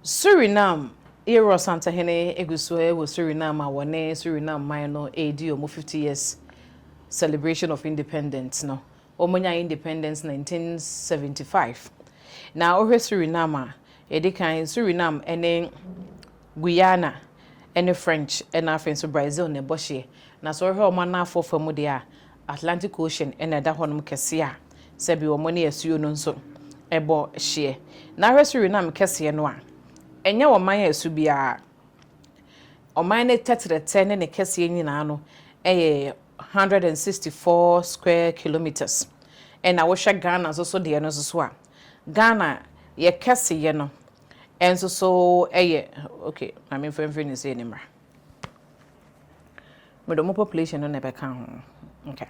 Suriname, Eero Santahene Egusue was Suriname, Wane Suriname Mino AD 50 years celebration of independence. No, Omonya independence 1975. Now, over Suriname, Edikan Suriname, and Guyana, and French, and African so Brazil, and Boshi. Now, so her mana for Famudia, Atlantic Ocean, and a Dahonum Cassia, Sebi Omoni as you know so, Ebo Shea. Now, Suriname Cassia Noir. Enya oman esu bia oman ne tetrete ne kese nyina no 164 square kilometers and I wish Ghana so de no so a Ghana ye kese ye no enso so okay I mean for ni say anymore but the population no never can okay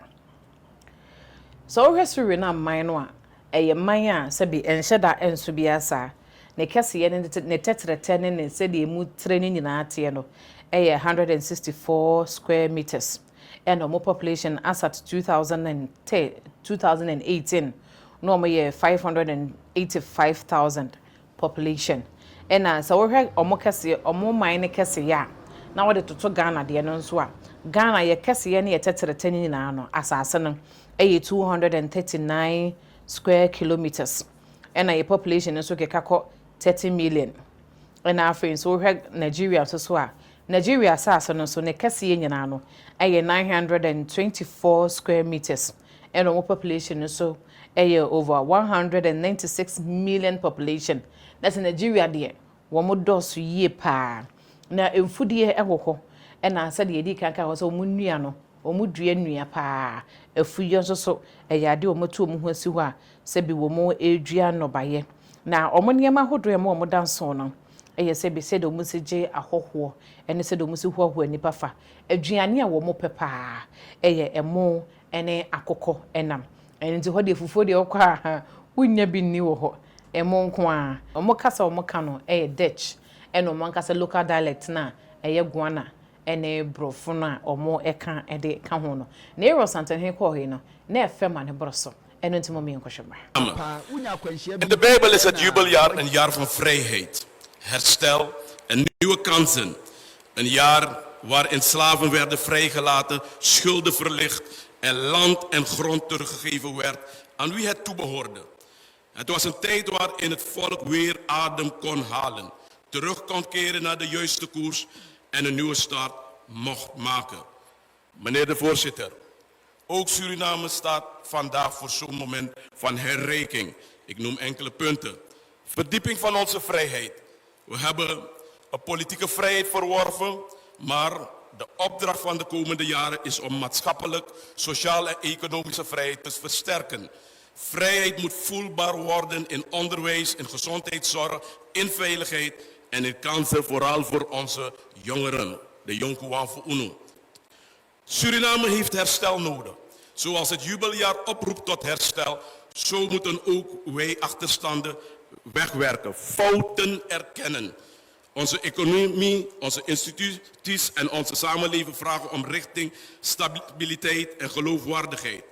so we history na man no a man a se bi enhye da enso bia sa ne kese ye ne tetrete ne se de mu training nyina ate no 164 square meters and our population as at 2018 no more 585,000 population and so we have omo kese omo mine kese ya na we de toto Ghana de no nso a Ghana ye kese ye ne ye tetrete nyina no asase no 239 square kilometers and our population nso kekako 30 million. And our friends so we Nigeria so Nigeria asase no so ne kese ye nyina no 924 square meters and our population so over 196 million population. That's in Nigeria there. Womo dos ye pa na emfudie ehoho and I said ye kanka was omunua no omudua nua pa efuyo so eyade omoto omu hasi ho a se bi womo edua no baye na omoniema hodo mo danso no se bi se do musije ahoho ene se do musi hoho nipa fa aduane a womo pepa emo ene akoko enam ene nti hode fufuo de okwa unya bi ni wo ho emo nko a omo kasa omo ka no Dutch ene omo kasa local dialect na Guana ene brofo na omo eka ede ka ho no na Eero Santahene ko he no na efema ne broso ene ntimo me nkohweba. In de Bijbel is het jubeljaar een jaar van vrijheid, herstel en nieuwe kansen. Een jaar waarin slaven werden vrijgelaten, schulden verlicht en land en grond teruggegeven werd aan wie het toebehoorde. Het was een tijd waarin het volk weer adem kon halen, terug kon keren naar de juiste koers en een nieuwe start mocht maken. Meneer de voorzitter, ook Suriname staat vandaag voor zo'n moment van herrijking. Ik noem enkele punten. Verdieping van onze vrijheid. We hebben een politieke vrijheid verworven, maar de opdracht van de komende jaren is om maatschappelijk, sociaal en economische vrijheid te versterken. Vrijheid moet voelbaar worden in onderwijs, in gezondheidszorg, in veiligheid en in kansen vooral voor onze jongeren, de Jonkuwan voor UNO. Suriname heeft herstel nodig. Zoals het jubeljaar oproept tot herstel, zo moeten ook wij achterstanden wegwerken, fouten erkennen. Onze economie, onze instituties en onze samenleving vragen om richting, stabiliteit en geloofwaardigheid.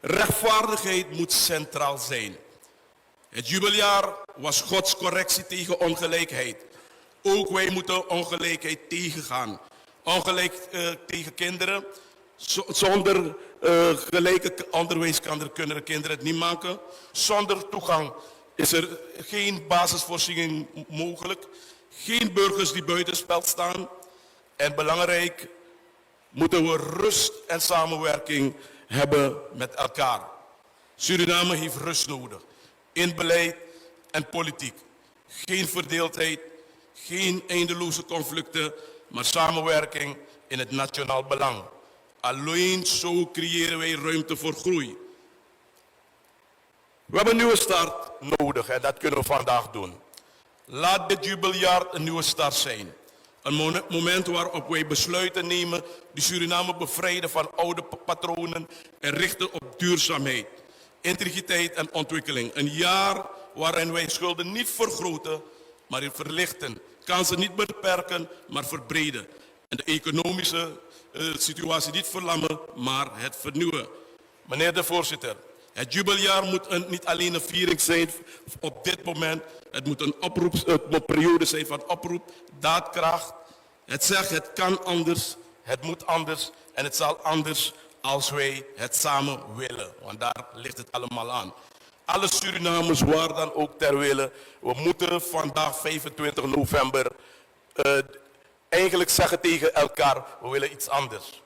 Rechtvaardigheid moet centraal zijn. Het jubeljaar was Gods correctie tegen ongelijkheid. Ook wij moeten ongelijkheid tegengaan. Ongelijk tegen kinderen. Zonder gelijke onderwijs kunnen kinderen het niet maken. Zonder toegang is er geen basisvoorziening mogelijk. Geen burgers die buitenspel staan. En belangrijk, moeten we rust en samenwerking hebben met elkaar. Suriname heeft rust nodig. In beleid en politiek. Geen verdeeldheid, geen eindeloze conflicten, maar samenwerking in het nationaal belang. Alleen zo creëren wij ruimte voor groei. We hebben een nieuwe start nodig en dat kunnen we vandaag doen. Laat dit jubeljaar een nieuwe start zijn. Een moment waarop wij besluiten nemen die Suriname bevrijden van oude patronen en richten op duurzaamheid, integriteit en ontwikkeling. Een jaar waarin wij schulden niet vergroten, maar verlichten. Kansen niet beperken, maar verbreden. En de economische situatie niet verlammen, maar het vernieuwen. Meneer de voorzitter, Het jubeljaar moet niet alleen een viering zijn op dit moment. Het moet een periode zijn van oproep, daadkracht. Het zegt het kan anders, het moet anders en het zal anders als wij het samen willen. Want daar ligt het allemaal aan. Alle Surinamers waar dan ook ter wille. We moeten vandaag 25 november eigenlijk zeggen tegen elkaar, we willen iets anders.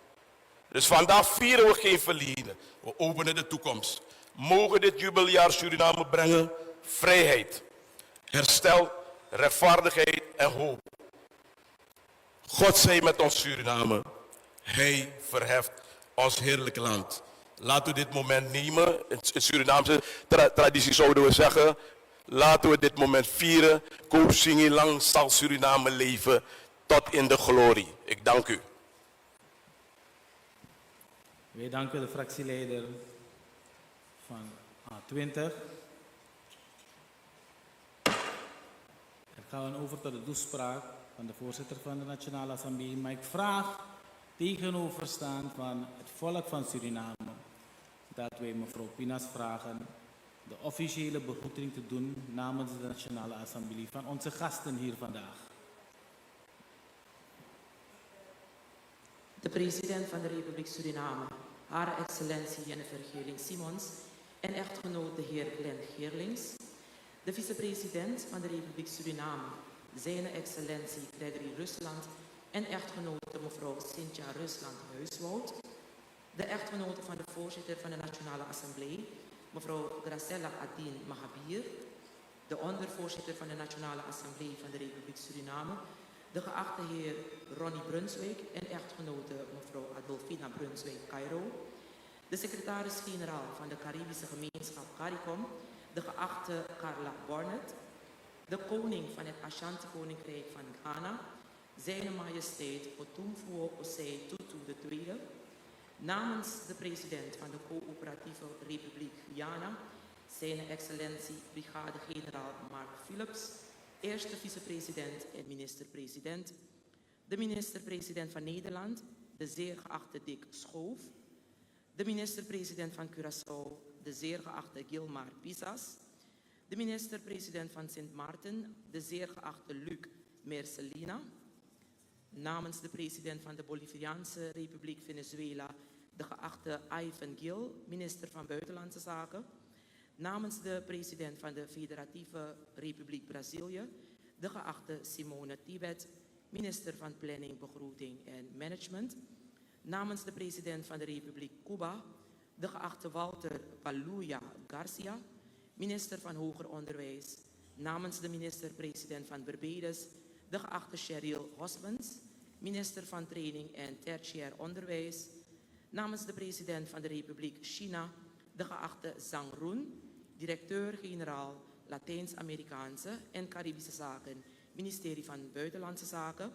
Dus vandaag vieren we geen verliezen. We openen de toekomst. Mogen dit jubeljaar Suriname brengen vrijheid, herstel, rechtvaardigheid en hoop. God zij met ons Suriname. Hij verheft ons heerlijke land. Laten we dit moment nemen. In Surinaamse traditie zouden we zeggen, laten we dit moment vieren. Koop zingen lang zal Suriname leven tot in de glorie. Ik dank u. Wij danken de fractieleider van A20. Dan gaan we over tot de toespraak van de voorzitter van de Nationale Assemblée. Maar ik vraag tegenoverstaan van het volk van Suriname dat wij mevrouw Pinas vragen de officiële begroeting te doen namens de Nationale Assemblée van onze gasten hier vandaag. De president van de Republiek Suriname, Hare Excellentie Jennifer Geerling-Simons en echtgenoot de heer Glenn Geerlings. De vicepresident van de Republiek Suriname, Zijne Excellentie Gregory Rusland en echtgenote mevrouw Cynthia Rusland-Huiswoud. De echtgenote van de voorzitter van de Nationale Assemblée, mevrouw Gracella Adine Mahabir. De ondervoorzitter van de Nationale Assemblée van de Republiek Suriname, de geachte heer Ronnie Brunswijk en echtgenote mevrouw Adolfina Brunswijk-Cairo. De secretaris-generaal van de Caribische gemeenschap CARICOM, de geachte Carla Barnett. De koning van het Ashanti-koninkrijk van Ghana, Zijne Majesteit Otumfuo Osei Tutu II. Namens de president van de Coöperatieve Republiek Guyana, Zijne Excellentie Brigade-generaal Mark Philips, eerste vicepresident en minister-president. De minister-president van Nederland, de zeer geachte Dick Schoof. De minister-president van Curaçao, de zeer geachte Gilmar Pisas. De minister-president van Sint Maarten, de zeer geachte Luc Mercelina. Namens de president van de Boliviaanse Republiek Venezuela, de geachte Ivan Gil, minister van Buitenlandse Zaken. Namens de president van de Federatieve Republiek Brazilië, de geachte Simone Tibet, minister van Planning, Begroting en Management. Namens de president van de Republiek Cuba, de geachte Walter Paluya Garcia, minister van Hoger Onderwijs. Namens de minister-president van Barbados, de geachte Cheryl Hosmans, minister van Training en Tertiair Onderwijs. Namens de president van de Republiek China, de geachte Zhang Run, directeur-generaal Latijns-Amerikaanse en Caribische Zaken, ministerie van Buitenlandse Zaken.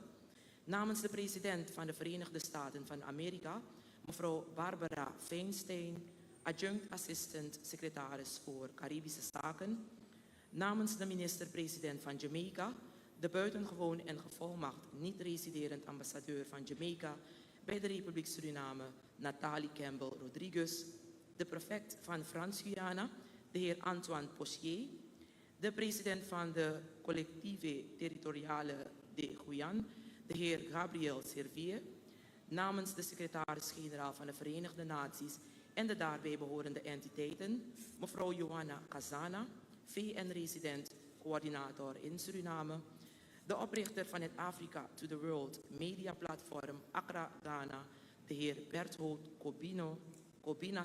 Namens de president van de Verenigde Staten van Amerika, mevrouw Barbara Feinstein, adjunct assistant secretaris voor Caribische Zaken. Namens de minister-president van Jamaica, de buitengewoon en gevolmacht niet-residerend ambassadeur van Jamaica bij de Republiek Suriname, Nathalie Campbell Rodriguez. De prefect van Frans-Guyana, de heer Antoine Pochier. De president van de Collective Territoriale de Guyane, de heer Gabriel Servier. Namens de secretaris-generaal van de Verenigde Naties en de daarbij behorende entiteiten, mevrouw Johanna Kazana, VN-resident, coördinator in Suriname. De oprichter van het Africa to the World Media Platform Accra, Ghana, de heer Berthoud Kobina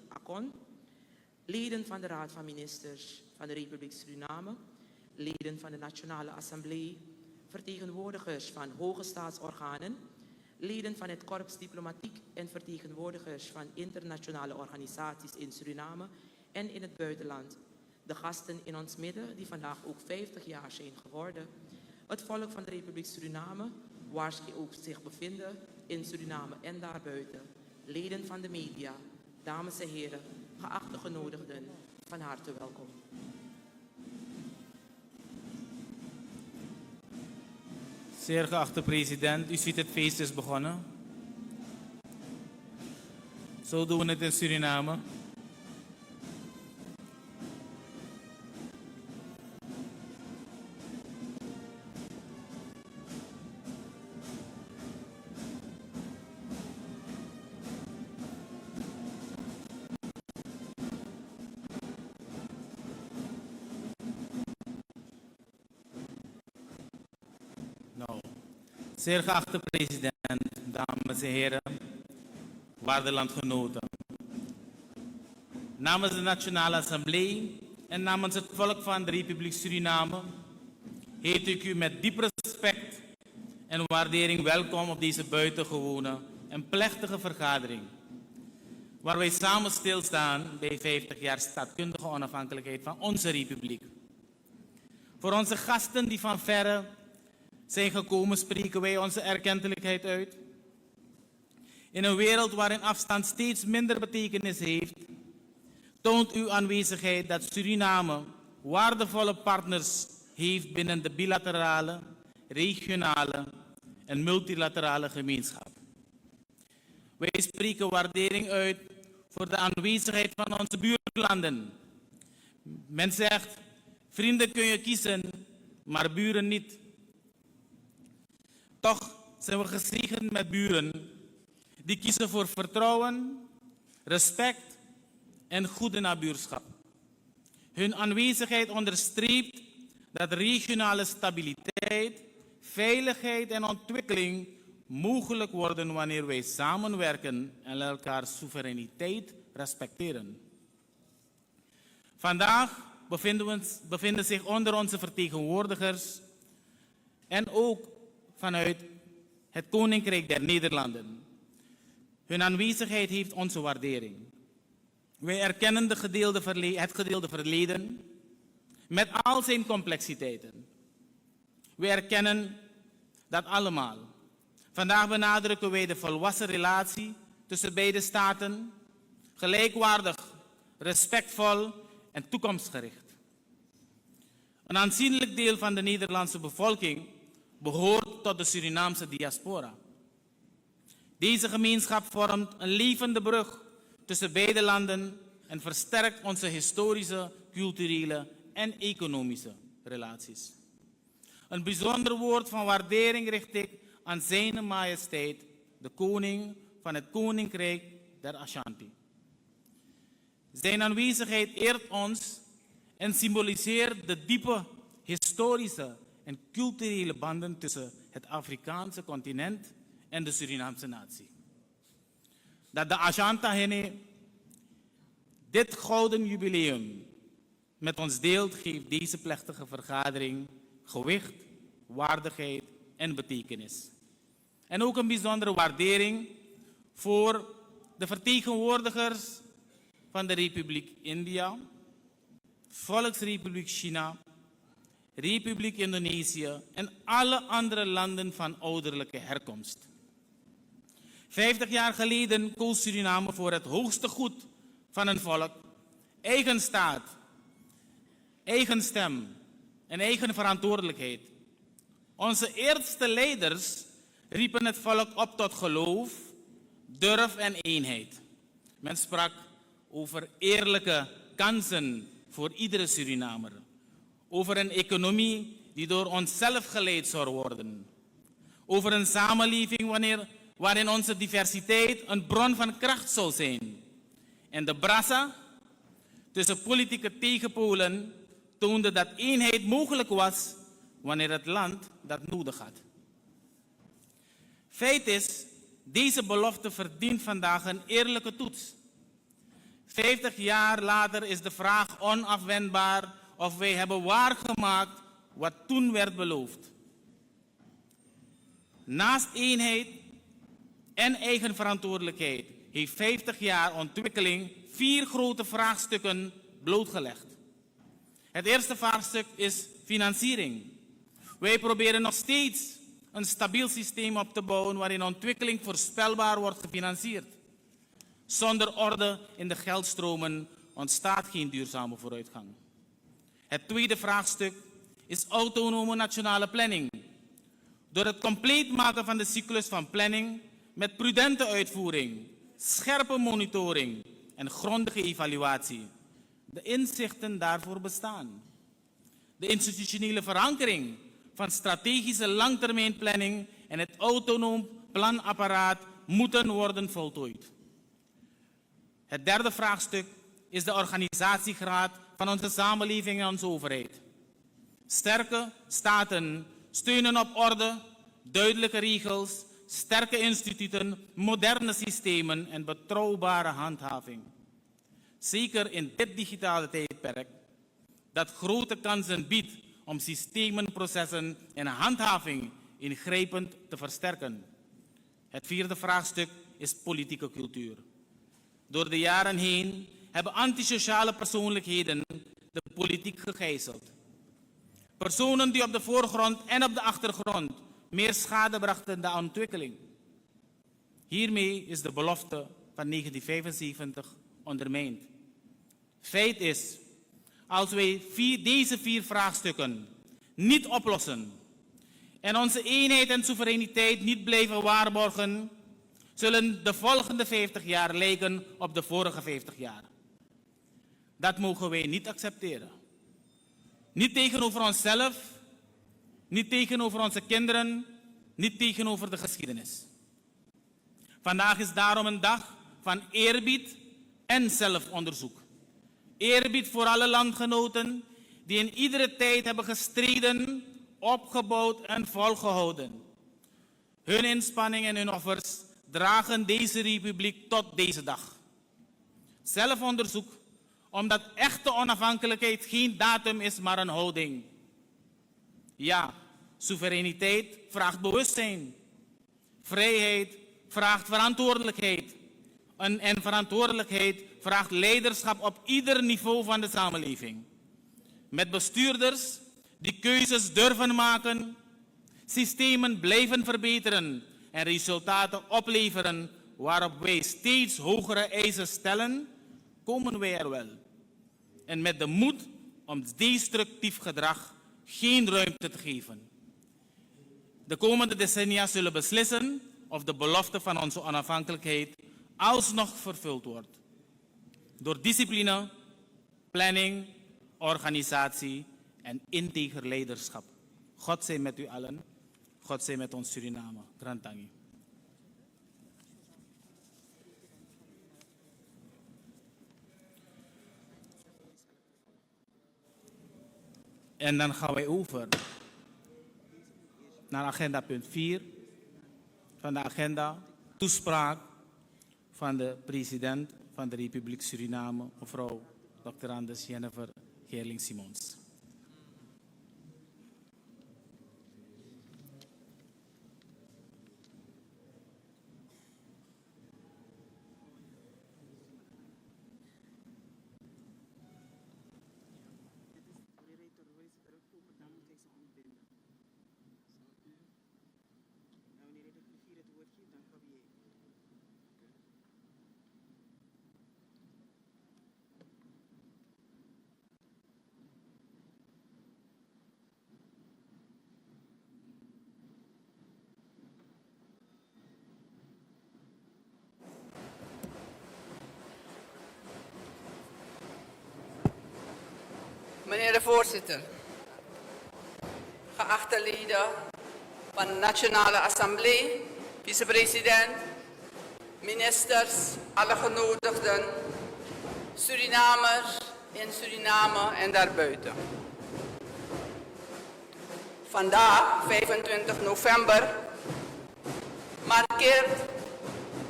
Akon. Leden van de Raad van Ministers van de Republiek Suriname, leden van de Nationale Assemblée, vertegenwoordigers van hoge staatsorganen, leden van het Korps Diplomatiek en vertegenwoordigers van internationale organisaties in Suriname en in het buitenland. De gasten in ons midden die vandaag ook 50 jaar zijn geworden. Het volk van de Republiek Suriname, waar ze ook zich bevinden in Suriname en daarbuiten. Leden van de media, dames en heren, geachte genodigden, van harte welkom. Zeer geachte president, u ziet het feest is begonnen. Zo doen we het in Suriname. Zeer geachte president, dames en heren, waarde landgenoten. Namens de Nationale Assemblée en namens het volk van de Republiek Suriname heet ik u met diep respect en waardering welkom op deze buitengewone en plechtige vergadering, waar wij samen stilstaan bij 50 jaar staatkundige onafhankelijkheid van onze republiek. Voor onze gasten die van verre zijn gekomen, spreken wij onze erkentelijkheid uit. In een wereld waarin afstand steeds minder betekenis heeft, toont uw aanwezigheid dat Suriname waardevolle partners heeft binnen de bilaterale, regionale en multilaterale gemeenschap. Wij spreken waardering uit voor de aanwezigheid van onze buurlanden. Men zegt, vrienden kun je kiezen, maar buren niet. Toch zijn we gezegend met buren die kiezen voor vertrouwen, respect en goede nabuurschap. Hun aanwezigheid onderstreept dat regionale stabiliteit, veiligheid en ontwikkeling mogelijk worden wanneer wij samenwerken en elkaars soevereiniteit respecteren. Vandaag bevinden zich onder onze vertegenwoordigers en ook vanuit het Koninkrijk der Nederlanden. Hun aanwezigheid heeft onze waardering. Wij erkennen het gedeelde verleden met al zijn complexiteiten. Wij erkennen dat allemaal. Vandaag benadrukken wij de volwassen relatie tussen beide staten, gelijkwaardig, respectvol en toekomstgericht. Een aanzienlijk deel van de Nederlandse bevolking behoort tot de Surinaamse diaspora. Deze gemeenschap vormt een levende brug tussen beide landen en versterkt onze historische, culturele en economische relaties. Een bijzonder woord van waardering richt ik aan Zijn Majesteit, de koning van het Koninkrijk der Ashanti. Zijn aanwezigheid eert ons en symboliseert de diepe historische en culturele banden tussen het Afrikaanse continent en de Surinaamse natie. Dat de Ashanti dit gouden jubileum met ons deelt, geeft deze plechtige vergadering gewicht, waardigheid en betekenis. En ook een bijzondere waardering voor de vertegenwoordigers van de Republiek India, Volksrepubliek China, Republiek Indonesië en alle andere landen van ouderlijke herkomst. 50 jaar geleden koos Suriname voor het hoogste goed van een volk, eigen staat, eigen stem en eigen verantwoordelijkheid. Onze eerste leiders riepen het volk op tot geloof, durf en eenheid. Men sprak over eerlijke kansen voor iedere Surinamer. Over een economie die door onszelf geleid zou worden. Over een samenleving waarin onze diversiteit een bron van kracht zou zijn. En de brasa tussen politieke tegenpolen toonde dat eenheid mogelijk was wanneer het land dat nodig had. Feit is, deze belofte verdient vandaag een eerlijke toets. 50 jaar later is de vraag onafwendbaar of wij hebben waargemaakt wat toen werd beloofd. Naast eenheid en eigen verantwoordelijkheid heeft 50 jaar ontwikkeling 4 grote vraagstukken blootgelegd. Het eerste vraagstuk is financiering. Wij proberen nog steeds een stabiel systeem op te bouwen waarin ontwikkeling voorspelbaar wordt gefinancierd. Zonder orde in de geldstromen ontstaat geen duurzame vooruitgang. Het tweede vraagstuk is autonome nationale planning. Door het compleet maken van de cyclus van planning met prudente uitvoering, scherpe monitoring en grondige evaluatie. De inzichten daarvoor bestaan. De institutionele verankering van strategische langtermijnplanning en het autonoom planapparaat moeten worden voltooid. Het derde vraagstuk is de organisatiegraad van onze samenleving en onze overheid. Sterke staten steunen op orde, duidelijke regels, sterke instituten, moderne systemen en betrouwbare handhaving. Zeker in dit digitale tijdperk, dat grote kansen biedt om systemen, processen en handhaving ingrijpend te versterken. Het vierde vraagstuk is politieke cultuur. Door de jaren heen hebben antisociale persoonlijkheden de politiek gegijzeld. Personen die op de voorgrond en op de achtergrond meer schade brachten dan ontwikkeling. Hiermee is de belofte van 1975 ondermijnd. Feit is, als wij deze 4 vraagstukken niet oplossen en onze eenheid en soevereiniteit niet blijven waarborgen, zullen de volgende 50 jaar lijken op de vorige 50 jaar. Dat mogen wij niet accepteren. Niet tegenover onszelf, niet tegenover onze kinderen, niet tegenover de geschiedenis. Vandaag is daarom een dag van eerbied en zelfonderzoek. Eerbied voor alle landgenoten die in iedere tijd hebben gestreden, opgebouwd en volgehouden. Hun inspanningen en hun offers dragen deze republiek tot deze dag. Zelfonderzoek, omdat echte onafhankelijkheid geen datum is, maar een houding. Ja, soevereiniteit vraagt bewustzijn. Vrijheid vraagt verantwoordelijkheid. En verantwoordelijkheid vraagt leiderschap op ieder niveau van de samenleving. Met bestuurders die keuzes durven maken, systemen blijven verbeteren en resultaten opleveren waarop wij steeds hogere eisen stellen, komen wij er wel. En met de moed om destructief gedrag geen ruimte te geven. De komende decennia zullen beslissen of de belofte van onze onafhankelijkheid alsnog vervuld wordt. Door discipline, planning, organisatie en integer leiderschap. God zij met u allen. God zij met ons Suriname. Grantangi. En dan gaan wij over naar agenda punt 4 van de agenda. Toespraak van de president van de Republiek Suriname, mevrouw Dr. Anders Jennifer Geerling-Simons. Meneer de voorzitter, geachte leden van de Nationale Assemblée, vicepresident, ministers, alle genodigden, Surinamers in Suriname en daarbuiten. Vandaag, 25 november, markeert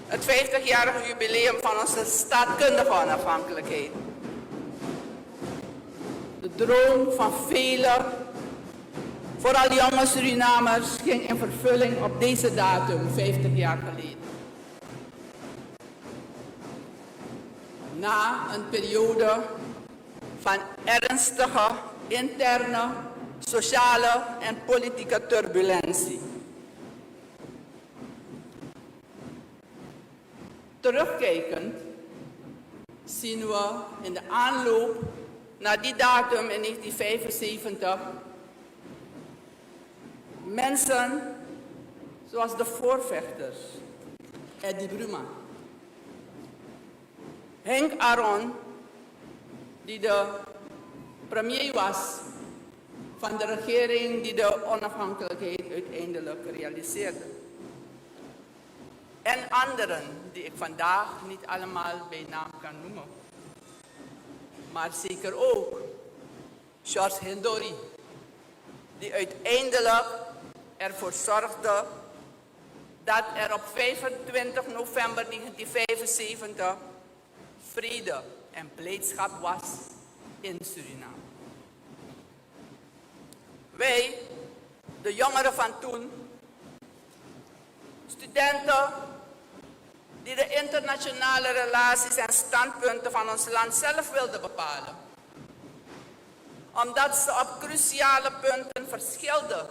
het 50-jarige jubileum van onze staatkundige onafhankelijkheid. De droom van vele, vooral jonge Surinamers, ging in vervulling op deze datum 50 jaar geleden. Na een periode van ernstige interne, sociale en politieke turbulentie. Terugkijkend zien we in de aanloop naar die datum in 1975 mensen zoals de voorvechters, Eddie Bruma, Henk Aron, die de premier was van de regering die de onafhankelijkheid uiteindelijk realiseerde. En anderen die ik vandaag niet allemaal bij naam kan noemen. Maar zeker ook George Hindori, die uiteindelijk ervoor zorgde dat er op 25 november 1975 vrede en blijdschap was in Suriname. Wij, de jongeren van toen, studenten die de internationale relaties en standpunten van ons land zelf wilden bepalen, omdat ze op cruciale punten verschilden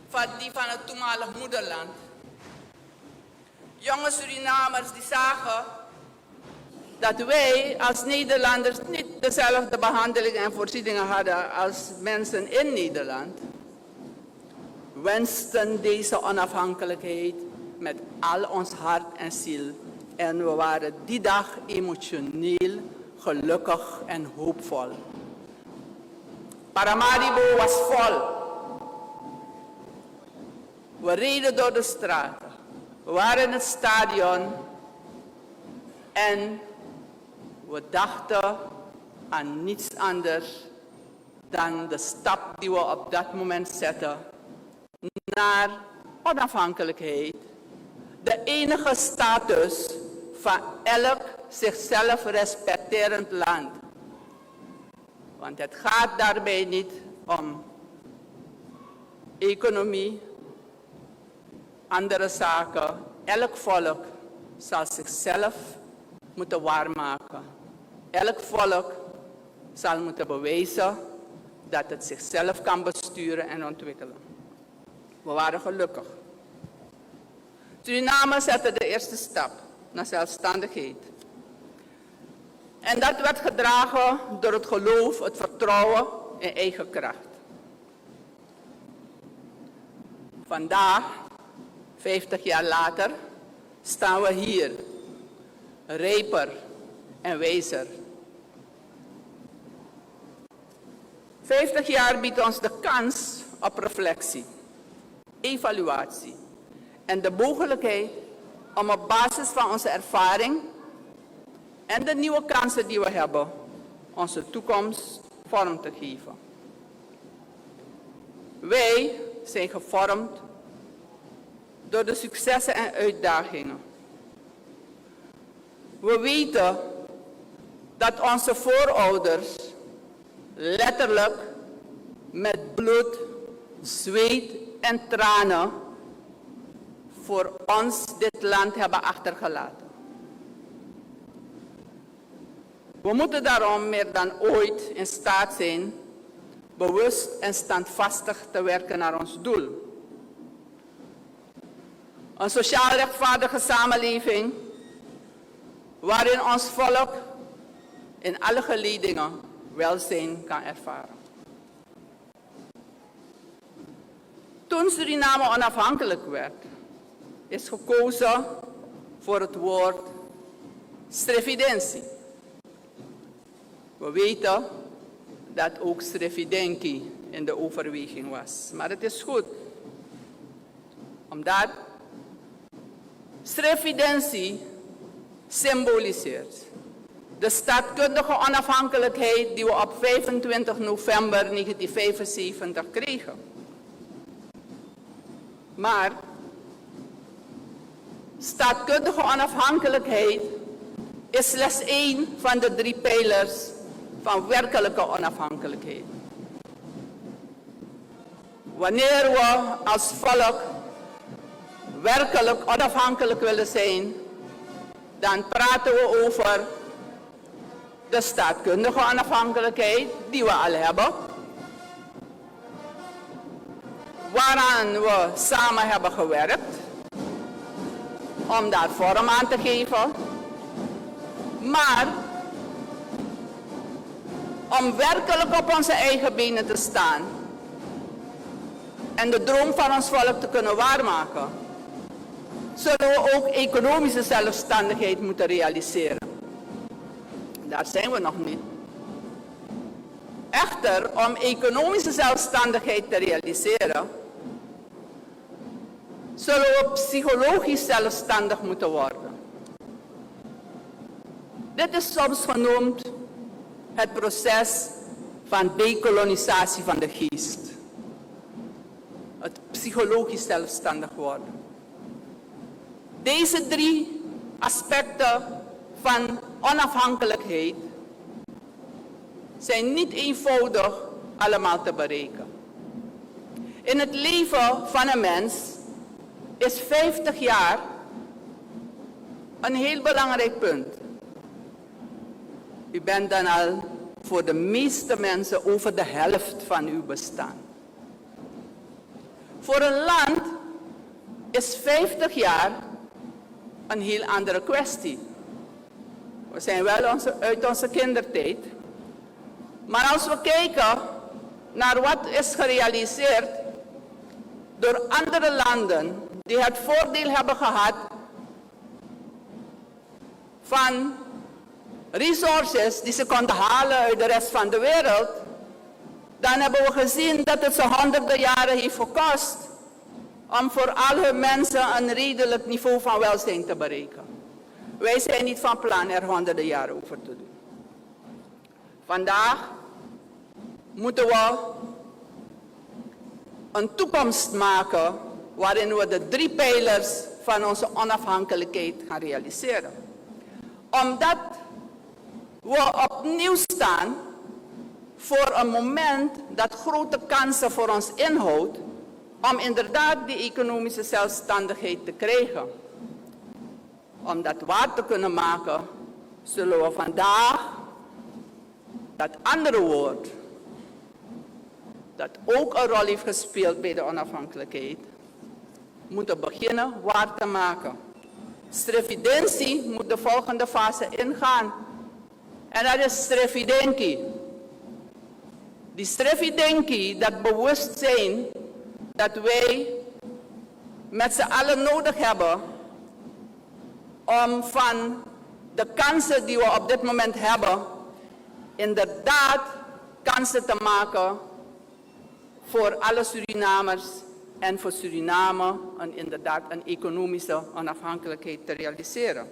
van die van het toenmalig moederland. Jonge Surinamers die zagen dat wij als Nederlanders niet dezelfde behandeling en voorzieningen hadden als mensen in Nederland, wensten deze onafhankelijkheid met al ons hart en ziel. En we waren die dag emotioneel, gelukkig en hoopvol. Paramaribo was vol. We reden door de straten. We waren in het stadion. En we dachten aan niets anders dan de stap die we op dat moment zetten naar onafhankelijkheid. De enige status van elk zichzelf respecterend land. Want het gaat daarbij niet om economie, andere zaken. Elk volk zal zichzelf moeten waarmaken. Elk volk zal moeten bewijzen dat het zichzelf kan besturen en ontwikkelen. We waren gelukkig. Suriname zette de eerste stap naar zelfstandigheid. En dat werd gedragen door het geloof, het vertrouwen in eigen kracht. Vandaag, 50 jaar later, staan we hier, rijper en wijzer. 50 jaar biedt ons de kans op reflectie, evaluatie en de mogelijkheid om op basis van onze ervaring en de nieuwe kansen die we hebben, onze toekomst vorm te geven. Wij zijn gevormd door de successen en uitdagingen. We weten dat onze voorouders letterlijk met bloed, zweet en tranen voor ons dit land hebben achtergelaten. We moeten daarom meer dan ooit in staat zijn bewust en standvastig te werken naar ons doel. Een sociaal rechtvaardige samenleving waarin ons volk in alle geledingen welzijn kan ervaren. Toen Suriname onafhankelijk werd, is gekozen voor het woord strevidentie. We weten dat ook strevidenki in de overweging was. Maar het is goed, omdat strevidentie symboliseert de staatkundige onafhankelijkheid die we op 25 november 1975 kregen. Maar staatkundige onafhankelijkheid is slechts één van de 3 pijlers van werkelijke onafhankelijkheid. Wanneer we als volk werkelijk onafhankelijk willen zijn, dan praten we over de staatkundige onafhankelijkheid die we al hebben, waaraan we samen hebben gewerkt om daar vorm aan te geven, maar om werkelijk op onze eigen benen te staan en de droom van ons volk te kunnen waarmaken, zullen we ook economische zelfstandigheid moeten realiseren. Daar zijn we nog niet. Echter, om economische zelfstandigheid te realiseren, zullen we psychologisch zelfstandig moeten worden. Dit is soms genoemd het proces van dekolonisatie van de geest. het psychologisch zelfstandig worden. Deze 3 aspecten van onafhankelijkheid zijn niet eenvoudig allemaal te bereiken. In het leven van een mens is 50 jaar een heel belangrijk punt. U bent dan al voor de meeste mensen over de helft van uw bestaan. Voor een land is 50 jaar een heel andere kwestie. We zijn wel uit onze kindertijd. Maar als we kijken naar wat is gerealiseerd door andere landen die het voordeel hebben gehad van resources die ze konden halen uit de rest van de wereld, dan hebben we gezien dat het ze honderden jaren heeft gekost om voor al hun mensen een redelijk niveau van welzijn te bereiken. Wij zijn niet van plan er honderden jaren over te doen. Vandaag moeten we een toekomst maken waarin we de 3 pijlers van onze onafhankelijkheid gaan realiseren. Omdat we opnieuw staan voor een moment dat grote kansen voor ons inhoudt om inderdaad die economische zelfstandigheid te krijgen. Om dat waar te kunnen maken, zullen we vandaag dat andere woord, dat ook een rol heeft gespeeld bij de onafhankelijkheid, moeten beginnen waar te maken. Strefidentie moet de volgende fase ingaan. En dat is strefidenki. Die strefidenki, dat bewustzijn dat wij met z'n allen nodig hebben om van de kansen die we op dit moment hebben, inderdaad kansen te maken voor alle Surinamers en voor Suriname inderdaad een economische onafhankelijkheid te realiseren.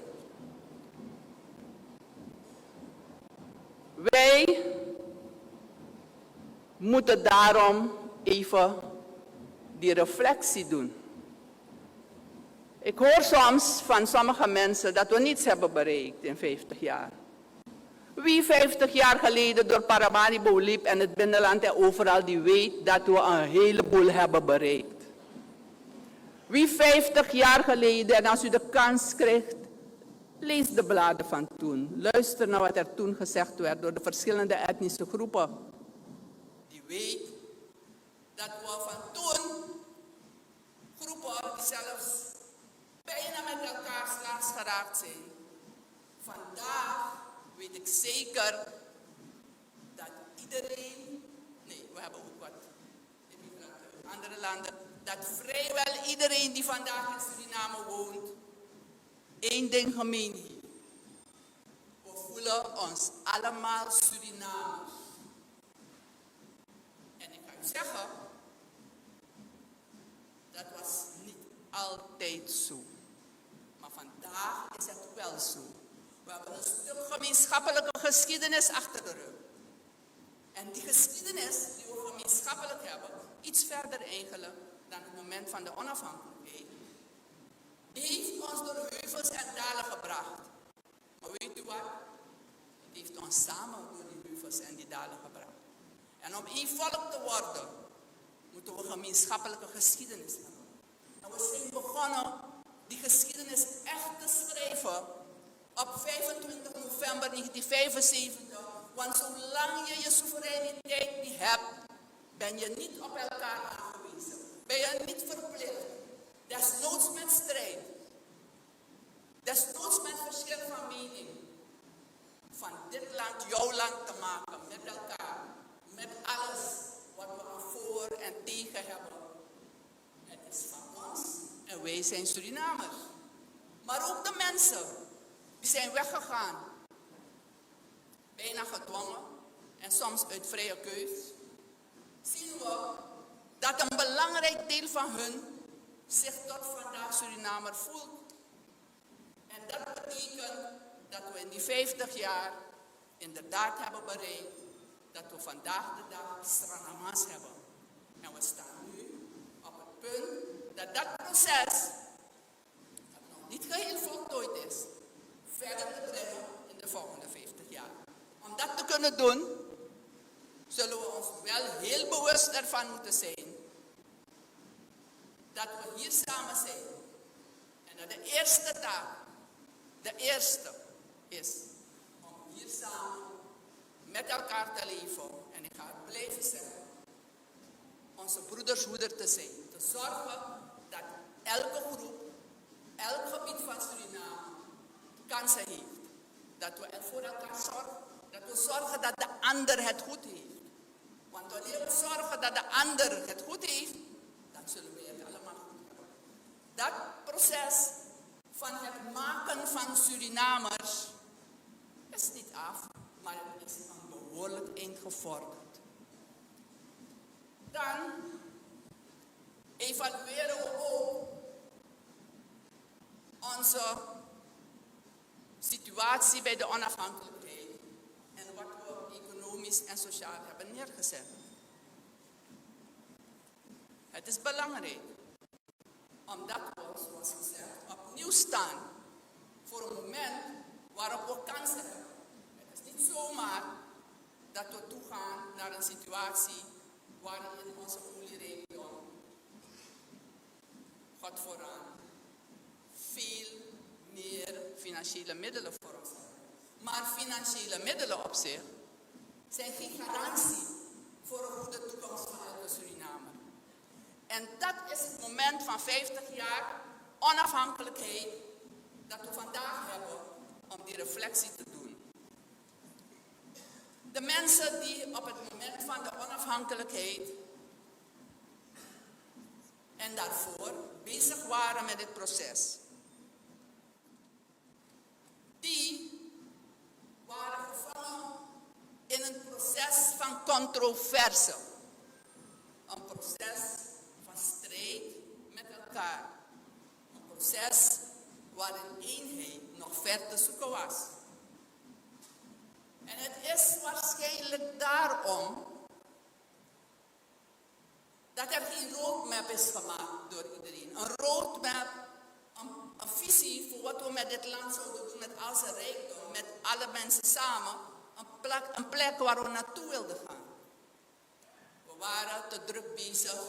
Wij moeten daarom even die reflectie doen. Ik hoor soms van sommige mensen dat we niets hebben bereikt in 50 jaar. Wie 50 jaar geleden door Paramaribo liep en het binnenland en overal, die weet dat we een heleboel hebben bereikt. Wie 50 jaar geleden, en als u de kans krijgt, lees de bladen van toen. Luister naar wat er toen gezegd werd door de verschillende etnische groepen. Die weet dat we van toen groepen die zelfs bijna met elkaar slaags geraakt zijn. Vandaag weet ik zeker dat iedereen, nee, we hebben ook wat immigranten uit andere landen, dat vrijwel iedereen die vandaag in Suriname woont, één ding gemeen heeft. We voelen ons allemaal Surinamers. En ik ga u zeggen, dat was niet altijd zo. Maar vandaag is het wel zo. We hebben een stuk gemeenschappelijke geschiedenis achter de rug. En die geschiedenis die we gemeenschappelijk hebben, iets verder eigenlijk dan het moment van de onafhankelijkheid, die heeft ons door heuvels en dalen gebracht. Maar weet u wat? Het heeft ons samen door die heuvels en die dalen gebracht. En om één volk te worden, moeten we gemeenschappelijke geschiedenis hebben. En we zijn begonnen die geschiedenis echt te schrijven op 25 november 1975. Want zolang je je soevereiniteit niet hebt, ben je niet op elkaar aangewezen. Ben je niet verplicht. Desnoods met strijd. Desnoods met verschil van mening. Van dit land jouw land te maken met elkaar. Met alles wat we aan voor en tegen hebben. Het is van ons en wij zijn Surinamers. Maar ook de mensen die zijn weggegaan. Bijna gedwongen en soms uit vrije keus. Zien we dat een belangrijk deel van hun zich tot vandaag Surinamer voelt. En dat betekent dat we in die 50 jaar inderdaad hebben bereikt dat we vandaag de dag Srangamas hebben. En we staan nu op het punt dat proces, dat nog niet geheel voltooid is, verder te brengen in de volgende 50 jaar. Om dat te kunnen doen, zullen we ons wel heel bewust ervan moeten zijn dat we hier samen zijn. En dat de eerste taak, de eerste is om hier samen met elkaar te leven. En ik ga het blijven zeggen, onze broedershoeder te zijn. Te zorgen dat elke groep, elk gebied van Suriname kansen heeft. Dat we er voor elkaar zorgen. Dat we zorgen dat de ander het goed heeft. Want wanneer we zorgen dat de ander het goed heeft, dan zullen we het allemaal goed hebben. Dat proces van het maken van Surinamers is niet af, maar het is een behoorlijk eind gevorderd. Dan evalueren we ook onze situatie bij de onafhankelijkheid en wat we economisch en sociaal hebben neergezet. Het is belangrijk omdat we, zoals gezegd, opnieuw staan voor een moment waarop we kansen hebben. Het is niet zomaar dat we toegaan naar een situatie waarin onze olierijkdom, God vooraan, veel meer financiële middelen voor ons hebben. Maar financiële middelen op zich zijn geen garantie voor een goede toekomst van elke Surinamer. En dat is het moment van 50 jaar onafhankelijkheid dat we vandaag hebben om die reflectie te doen. De mensen die op het moment van de onafhankelijkheid en daarvoor bezig waren met dit proces, die waren gevangen in een proces van controverse. Een proces van strijd met elkaar. Een proces waarin eenheid nog ver te zoeken was. En het is waarschijnlijk daarom dat er geen roadmap is gemaakt door iedereen. Een roadmap, een visie voor wat we met dit land zouden doen, met al zijn rijkdom, met alle mensen samen. Een plek waar we naartoe wilden gaan. We waren te druk bezig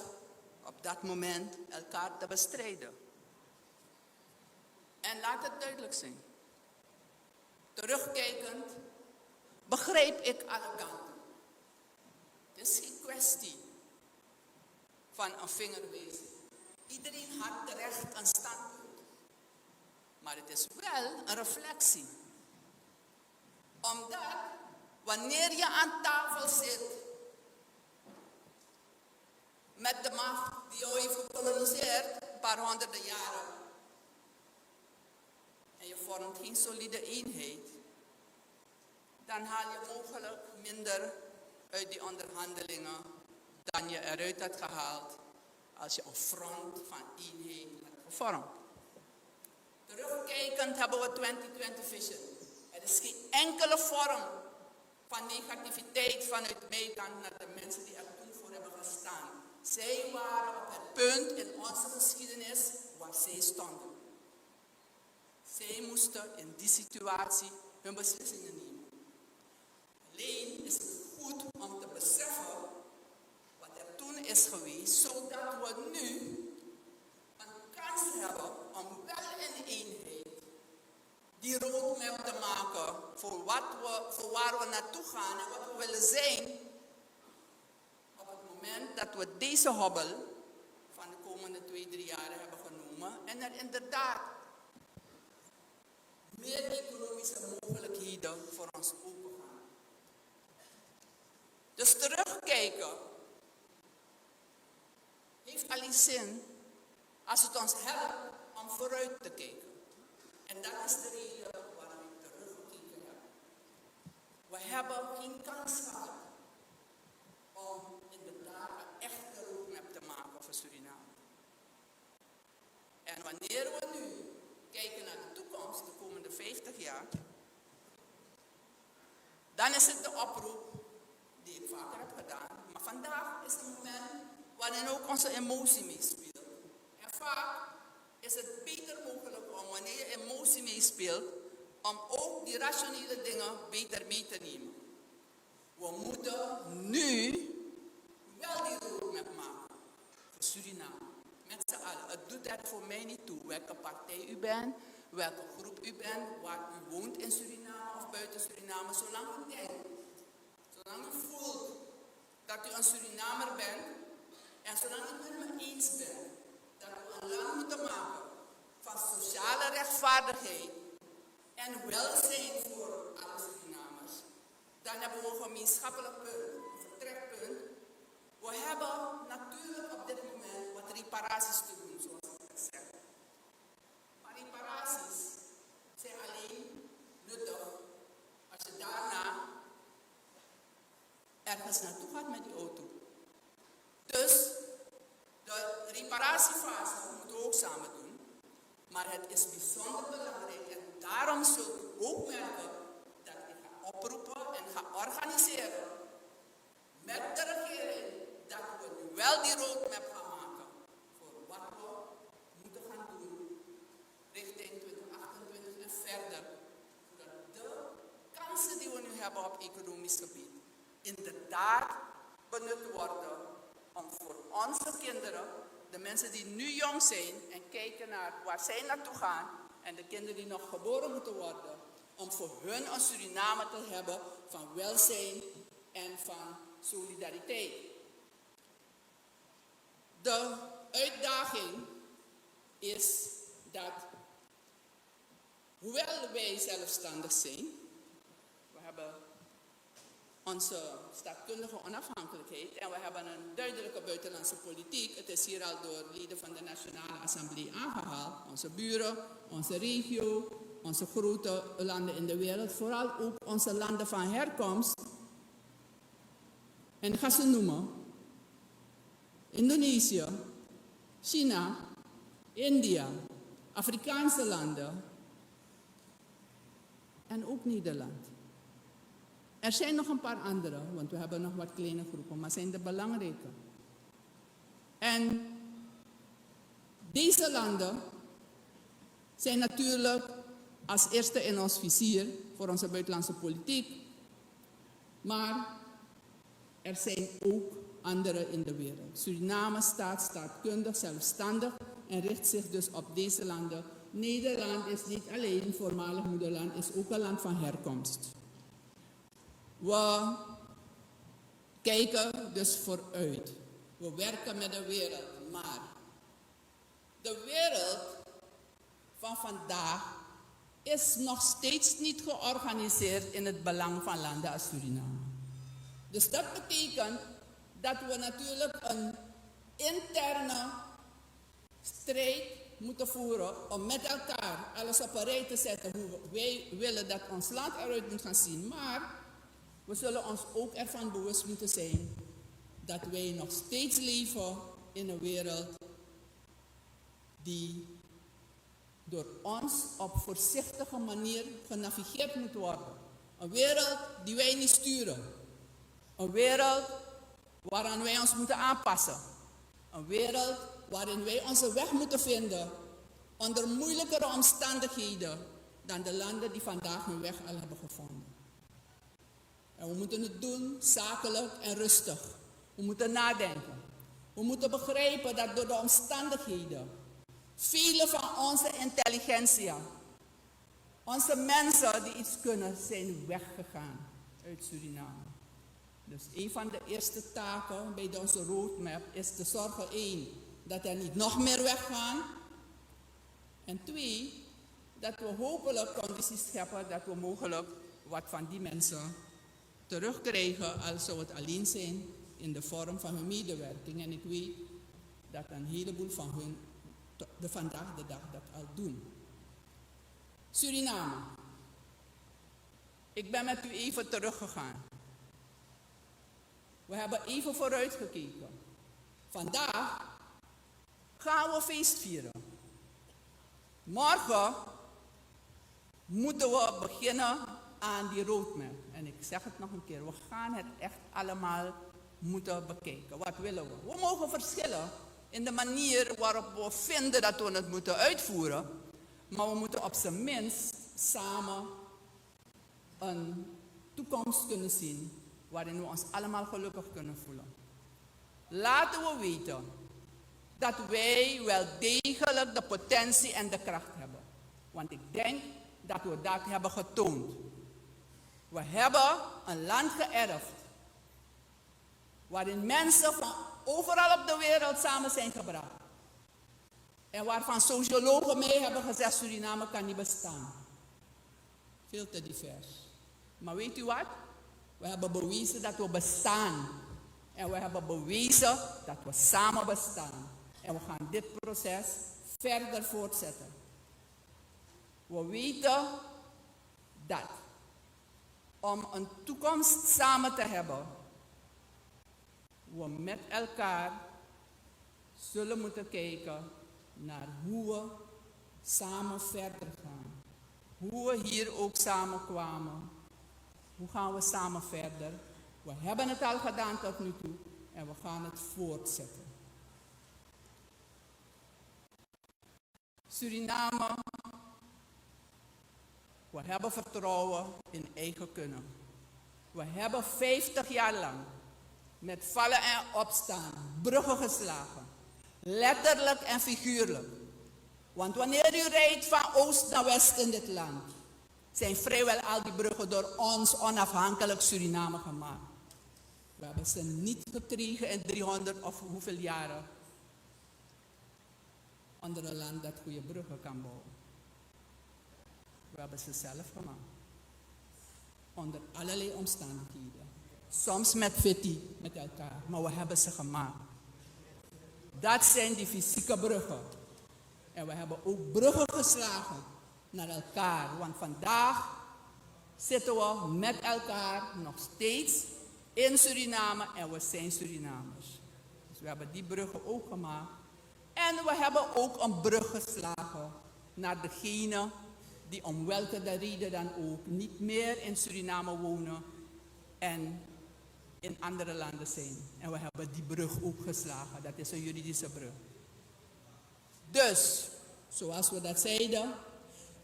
op dat moment elkaar te bestrijden. En laat het duidelijk zijn. Terugkijkend begrijp ik alle kanten. Het is geen kwestie van een vingerwijzing. Iedereen had terecht een standpunt. Maar het is wel een reflectie. Omdat wanneer je aan tafel zit met de macht die jou heeft gekoloniseerd een paar honderden jaren en je vormt geen solide eenheid, dan haal je mogelijk minder uit die onderhandelingen dan je eruit had gehaald als je een front van eenheid had gevormd. Terugkijkend hebben we 2020 Vision. Er is geen enkele vorm van negativiteit vanuit mijn kant naar de mensen die er toen voor hebben gestaan. Zij waren op het punt in onze geschiedenis waar zij stonden. Zij moesten in die situatie hun beslissingen nemen. Alleen is het goed om te beseffen wat er toen is geweest, zodat we nu een kans hebben om wel in eenheid die roadmap te maken voor waar we naartoe gaan en wat we willen zijn. Op het moment dat we deze hobbel van de komende 2-3 jaren hebben genomen en er inderdaad meer economische mogelijkheden voor ons open gaan. Dus terugkijken heeft alleen zin als het ons helpt om vooruit te kijken. En dat is de reden waarom ik teruggekeken heb. We hebben geen kans gehad om inderdaad een echte roadmap te maken voor Suriname. En wanneer we nu kijken naar de toekomst, de komende 50 jaar, dan is het de oproep die ik vaker heb gedaan. Maar vandaag is het moment waarin ook onze emotie meespeelt. meespeelt, om ook die rationele dingen beter mee te nemen. We moeten nu wel die roadmap maken voor Suriname. Met z'n allen. Het doet er voor mij niet toe welke partij u bent, welke groep u bent, waar u woont in Suriname of buiten Suriname. Zolang u denkt, zolang u voelt dat u een Surinamer bent en zolang u het met me eens bent dat we een land moeten maken van sociale rechtvaardigheid en welzijn voor alle Surinamers, dan hebben we een gemeenschappelijk punt, een vertrekpunt. We hebben natuurlijk op dit moment wat reparaties te doen, zoals ik zeg. Maar reparaties zijn alleen nuttig als je daarna ergens naartoe gaat met die auto. Dus de reparatiefase moeten we ook samen doen. Maar het is bijzonder belangrijk en daarom zult u ook merken dat ik ga oproepen en ga organiseren met de regering dat we nu wel die roadmap gaan maken voor wat we moeten gaan doen richting 2028 en verder. Zodat de kansen die we nu hebben op economisch gebied inderdaad benut worden om voor onze kinderen, de mensen die nu jong zijn en kijken naar waar zij naartoe gaan en de kinderen die nog geboren moeten worden, om voor hun een Suriname te hebben van welzijn en van solidariteit. De uitdaging is dat, hoewel wij zelfstandig zijn, we hebben onze staatkundige onafhankelijkheid en we hebben een duidelijke buitenlandse politiek. Het is hier al door leden van de Nationale Assemblée aangehaald. Onze buren, onze regio, onze grote landen in de wereld, vooral ook onze landen van herkomst. En ik ga ze noemen: Indonesië, China, India, Afrikaanse landen en ook Nederland. Er zijn nog een paar andere, want we hebben nog wat kleine groepen, maar zijn de belangrijke. En deze landen zijn natuurlijk als eerste in ons vizier voor onze buitenlandse politiek. Maar er zijn ook andere in de wereld. Suriname staat staatkundig, zelfstandig en richt zich dus op deze landen. Nederland is niet alleen voormalig moederland, is ook een land van herkomst. We kijken dus vooruit. We werken met de wereld, maar de wereld van vandaag is nog steeds niet georganiseerd in het belang van landen als Suriname. Dus dat betekent dat we natuurlijk een interne strijd moeten voeren om met elkaar alles op een rij te zetten hoe wij willen dat ons land eruit moet gaan zien. Maar we zullen ons ook ervan bewust moeten zijn dat wij nog steeds leven in een wereld die door ons op voorzichtige manier genavigeerd moet worden. Een wereld die wij niet sturen. Een wereld waaraan wij ons moeten aanpassen. Een wereld waarin wij onze weg moeten vinden onder moeilijkere omstandigheden dan de landen die vandaag hun weg al hebben gevonden. En we moeten het doen zakelijk en rustig. We moeten nadenken. We moeten begrijpen dat door de omstandigheden vele van onze intelligentsia, onze mensen die iets kunnen, zijn weggegaan uit Suriname. Dus een van de eerste taken bij onze roadmap is te zorgen, 1, dat er niet nog meer weggaan. En 2, dat we hopelijk condities scheppen dat we mogelijk wat van die mensen terugkrijgen, al zou het alleen zijn in de vorm van hun medewerking. En ik weet dat een heleboel van hun vandaag de dag dat al doen. Suriname. Ik ben met u even teruggegaan. We hebben even vooruitgekeken. Vandaag gaan we feest vieren. Morgen moeten we beginnen aan die roadmap. En ik zeg het nog een keer, we gaan het echt allemaal moeten bekijken. Wat willen we? We mogen verschillen in de manier waarop we vinden dat we het moeten uitvoeren. Maar we moeten op zijn minst samen een toekomst kunnen zien waarin we ons allemaal gelukkig kunnen voelen. Laten we weten dat wij wel degelijk de potentie en de kracht hebben. Want ik denk dat we dat hebben getoond. We hebben een land geërfd waarin mensen van overal op de wereld samen zijn gebracht. En waarvan sociologen mee hebben gezegd, Suriname kan niet bestaan. Veel te divers. Maar weet u wat? We hebben bewezen dat we bestaan. En we hebben bewezen dat we samen bestaan. En we gaan dit proces verder voortzetten. We weten dat om een toekomst samen te hebben, we met elkaar zullen moeten kijken naar hoe we samen verder gaan. Hoe we hier ook samen kwamen. Hoe gaan we samen verder? We hebben het al gedaan tot nu toe en we gaan het voortzetten. Suriname, we hebben vertrouwen in eigen kunnen. We hebben 50 jaar lang met vallen en opstaan bruggen geslagen. Letterlijk en figuurlijk. Want wanneer u rijdt van oost naar west in dit land, zijn vrijwel al die bruggen door ons onafhankelijk Suriname gemaakt. We hebben ze niet gekregen in 300 of hoeveel jaren onder een land dat goede bruggen kan bouwen. We hebben ze zelf gemaakt. Onder allerlei omstandigheden. Soms met fitty met elkaar, maar we hebben ze gemaakt. Dat zijn die fysieke bruggen. En we hebben ook bruggen geslagen naar elkaar. Want vandaag zitten we met elkaar nog steeds in Suriname en we zijn Surinamers. Dus we hebben die bruggen ook gemaakt. En we hebben ook een brug geslagen naar degenen die om welke de reden dan ook niet meer in Suriname wonen en in andere landen zijn. En we hebben die brug ook geslagen. Dat is een juridische brug. Dus, zoals we dat zeiden,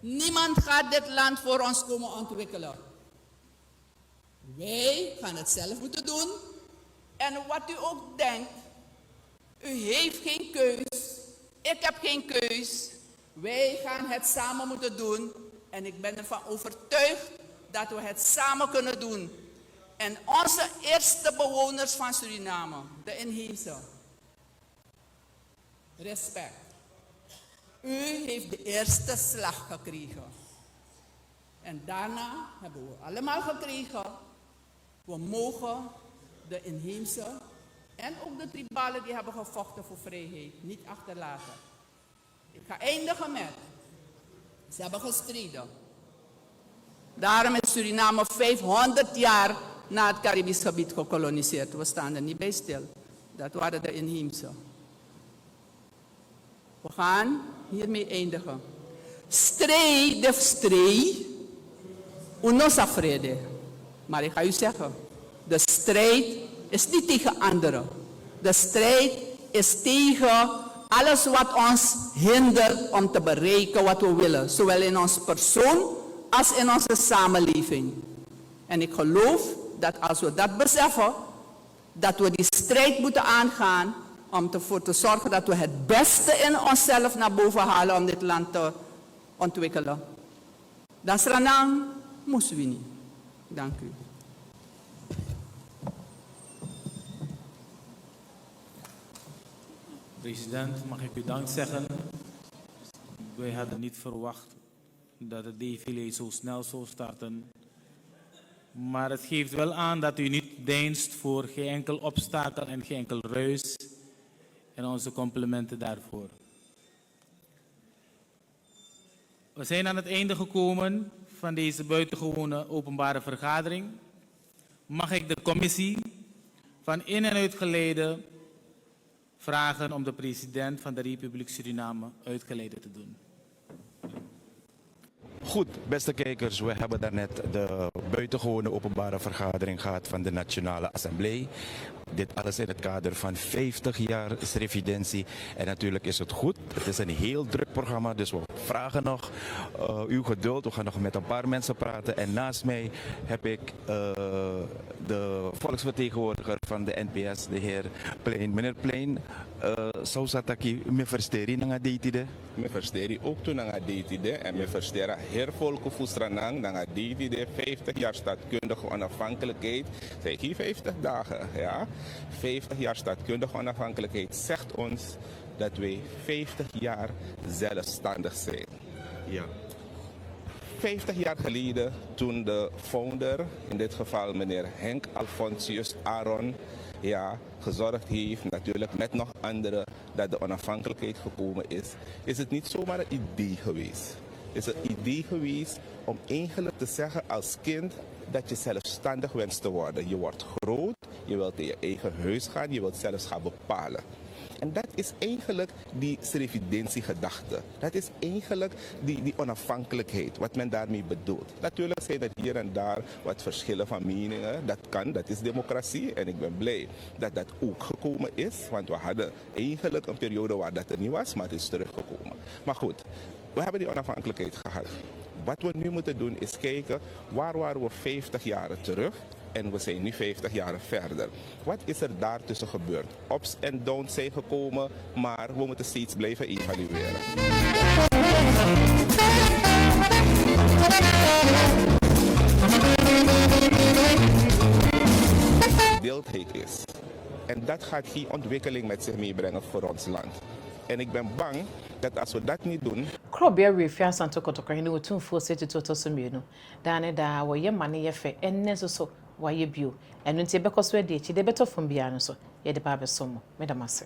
niemand gaat dit land voor ons komen ontwikkelen. Wij gaan het zelf moeten doen. En wat u ook denkt, u heeft geen keus. Ik heb geen keus. Wij gaan het samen moeten doen. En ik ben ervan overtuigd dat we het samen kunnen doen. En onze eerste bewoners van Suriname, de inheemse, respect. U heeft de eerste slag gekregen. En daarna hebben we allemaal gekregen. We mogen de inheemse en ook de tribalen die hebben gevochten voor vrijheid niet achterlaten. Ik ga eindigen met, ze hebben gestreden. Daarom is Suriname 500 jaar na het Caribisch gebied gekoloniseerd. We staan er niet bij stil. Dat waren de inheemse. We gaan hiermee eindigen. Strijd, unosa vrede. Maar ik ga u zeggen, de strijd is niet tegen anderen. De strijd is tegen alles wat ons hindert om te bereiken wat we willen. Zowel in onze persoon als in onze samenleving. En ik geloof dat als we dat beseffen, dat we die strijd moeten aangaan om ervoor te zorgen dat we het beste in onszelf naar boven halen om dit land te ontwikkelen. Dan Sranang Muswini. Dank u. President, mag ik u dank zeggen. Wij hadden niet verwacht dat het défilé zo snel zou starten. Maar het geeft wel aan dat u niet deinst voor geen enkel obstakel en geen enkel ruis. En onze complimenten daarvoor. We zijn aan het einde gekomen van deze buitengewone openbare vergadering. Mag ik de commissie van in- en uitgeleide vragen om de president van de Republiek Suriname uitgeleide te doen. Goed, beste kijkers, we hebben daarnet de buitengewone openbare vergadering gehad van de Nationale Assemblée. Dit alles in het kader van 50 jaar Srevidentie. En natuurlijk is het goed. Het is een heel druk programma, dus we vragen nog uw geduld. We gaan nog met een paar mensen praten. En naast mij heb ik de volksvertegenwoordiger van de NPS, de heer Plein. Meneer Plein, zou sataki me versteri nanga deitide? Me versteri ook toen nanga deitide en me verstera heer volke fustranang nanga deitide 50 jaar staatkundige onafhankelijkheid. Zeg hier 50 dagen, ja. 50 jaar staatkundige onafhankelijkheid zegt ons dat wij 50 jaar zelfstandig zijn. Ja. 50 jaar geleden, toen de founder, in dit geval meneer Henk Alfonsius Aron, ja, gezorgd heeft, natuurlijk met nog anderen, dat de onafhankelijkheid gekomen is het niet zomaar een idee geweest. Is het idee geweest om eigenlijk te zeggen als kind dat je zelfstandig wenst te worden. Je wordt groot, je wilt in je eigen huis gaan, je wilt zelfs gaan bepalen. En dat is eigenlijk die Srevidentiegedachte. Dat is eigenlijk die onafhankelijkheid, wat men daarmee bedoelt. Natuurlijk zijn er hier en daar wat verschillen van meningen. Dat kan, dat is democratie. En ik ben blij dat dat ook gekomen is. Want we hadden eigenlijk een periode waar dat er niet was, maar het is teruggekomen. Maar goed, we hebben die onafhankelijkheid gehad. Wat we nu moeten doen is kijken, waar waren we 50 jaar terug? En we zijn nu 50 jaar verder. Wat is er daartussen gebeurd? Ups en downs zijn gekomen, maar we moeten steeds blijven evalueren. Deeltheid is. En dat gaat geen ontwikkeling met zich meebrengen voor ons land. En ik ben bang dat als we dat niet doen... Krobia refia santo kotokra hinu tun fo seti toto sumienu. Dane da wo ye mane ye fe enne so wa ye bio. Enu nti e bekoso e de chi de beto fom bia no so. Ye de ba be somo. Medamase.